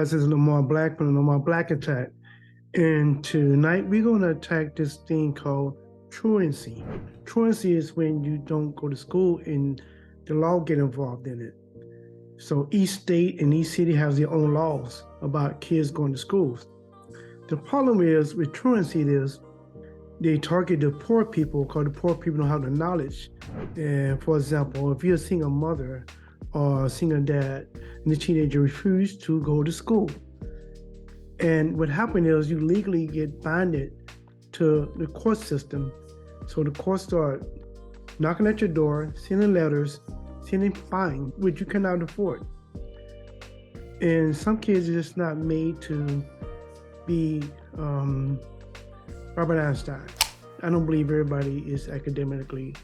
This is Lamar Black from the Lamar Black Attack. And tonight we're going to attack this thing called truancy. Truancy is when you don't go to school and the law get involved in it. So each state and each city has their own laws about kids going to schools. The problem is with truancy is they target the poor people because the poor people don't have the knowledge. And for example, if you're a single mother or a single dad and the teenager refused to go to school, and what happened is you legally get binded to the court system. So the courts start knocking at your door, sending letters, sending fines, which you cannot afford. And some kids are just not made to be Robert Einstein. I don't believe everybody is academically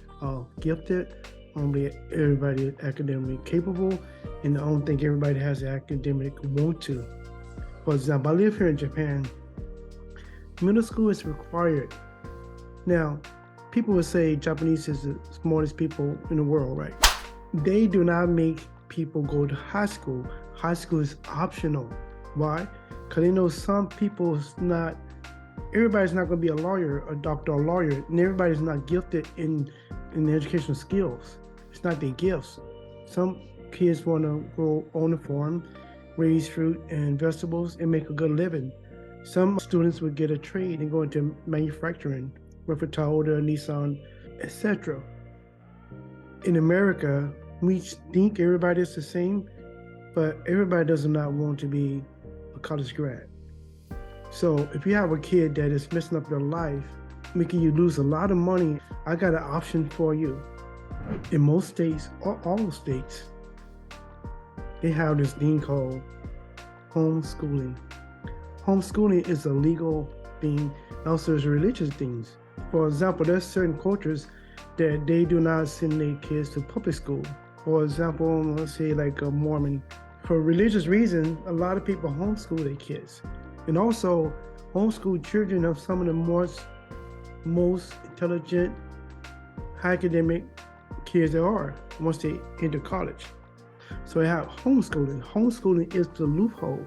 gifted. I don't believe everybody is academically capable, and I don't think everybody has the academic want to. For example, I live here in Japan. Middle school is required. Now, people would say Japanese is the smartest people in the world, right? They do not make people go to high school. High school is optional. Why? Because they know some people's not, everybody's not going to be a lawyer, a doctor, or a lawyer, and everybody's not gifted in the educational skills. It's not their gifts. Some kids want to go on the farm, raise fruit and vegetables, and make a good living. Some students would get a trade and go into manufacturing, work for Toyota, Nissan, etc. In America, we think everybody is the same, but everybody does not want to be a college grad. So if you have a kid that is messing up their life, making you lose a lot of money, I got an option for you. In most states, or all states, they have this thing called homeschooling. Homeschooling is a legal thing, also there's religious things. For example, there's certain cultures that they do not send their kids to public school. For example, let's say like a Mormon. For religious reasons, a lot of people homeschool their kids. And also, homeschool children of some of the most intelligent, high academic kids there are once they enter college. So they have homeschooling. Homeschooling is the loophole.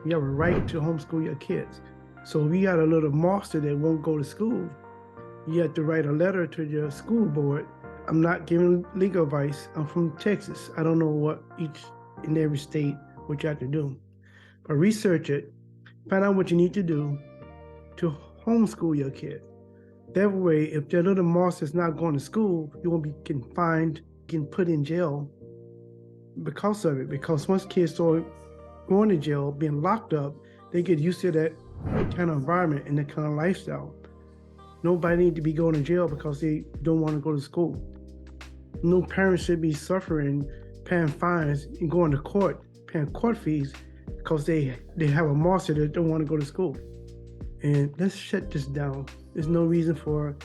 You have a right to homeschool your kids. So if you got a little monster that won't go to school, you have to write a letter to your school board. I'm not giving legal advice. I'm from Texas. I don't know what each and every state what you have to do. But research it, find out what you need to do to homeschool your kid. That way, if their little monster is not going to school, you won't be getting fined, getting put in jail because of it. Because once kids start going to jail, being locked up, they get used to that kind of environment and that kind of lifestyle. Nobody needs to be going to jail because they don't want to go to school. No parent should be suffering, paying fines and going to court, paying court fees because they have a monster that don't want to go to school. And let's shut this down. There's no reason for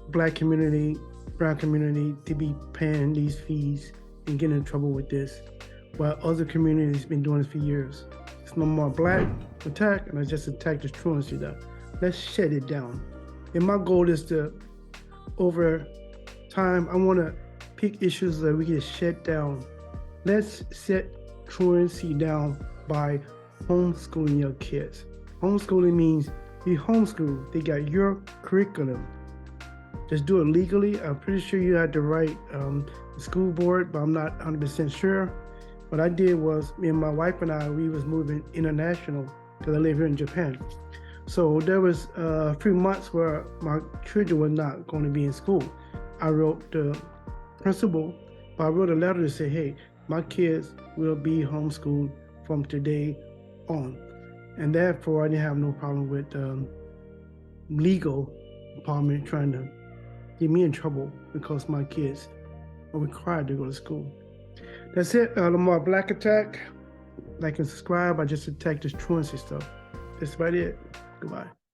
Black community, brown community to be paying these fees and getting in trouble with this, while other communities been doing this for years. It's no more Black attack, and I just attacked this truancy stuff. Let's shut it down. And my goal is to, over time, I want to pick issues that we can shut down. Let's set truancy down by homeschooling your kids. Homeschooling means you homeschool. They got your curriculum. Just do it legally. I'm pretty sure you had to write the school board, but I'm not 100% sure. What I did was, me and my wife and I, we was moving international because I live here in Japan. So there was a few months where my children were not going to be in school. I wrote the principal, but I wrote a letter to say, hey, my kids will be homeschooled from today on. And therefore, I didn't have no problem with legal department trying to get me in trouble because my kids are required to go to school. That's it, Lamar Black Attack. Like and subscribe. I just attacked this truancy stuff. That's about it. Goodbye.